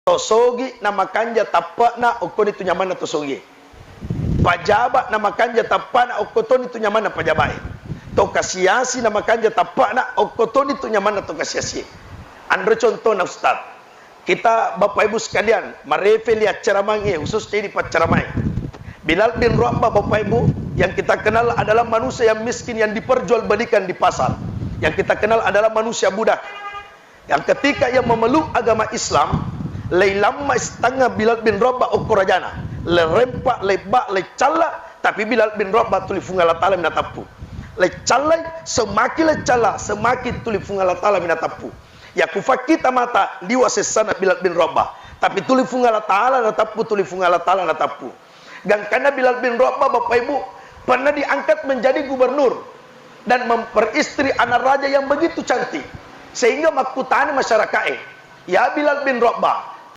Tosogi nama kanja tapana okoni tu nyamana tosogi. Pajabat nama kanja tapana okotoni tu nyamana pajabai. To kasiasi nama kanja tapana okotoni tu nyamana to kasiasi. Andre contoh na Ustaz. Kita Bapak Ibu sekalian merefe lihat ceramahnya khusus di ceramah. Bilal bin Rabah Bapak Ibu yang kita kenal adalah manusia yang miskin yang diperjualbelikan di pasar. Yang kita kenal adalah manusia budak. Yang ketika ia memeluk agama Islam, lama setengah Bilal bin Rabah okorajana, lerempak, lebak, lecala, tapi Bilal bin Rabah tuli fungala ta'ala minatapu. Lecala, semakin lecala, semakin tuli fungala ta'ala minatapu. Ya kufakita mata liwa sesana Bilal bin Rabah, tapi tuli fungala ta'ala natapu, tuli fungala ta'ala natapu. Dan karena Bilal bin Rabah Bapak Ibu pernah diangkat menjadi gubernur dan memperistri anak raja yang begitu cantik, sehingga makutani masyarakat ya Bilal bin Rabah,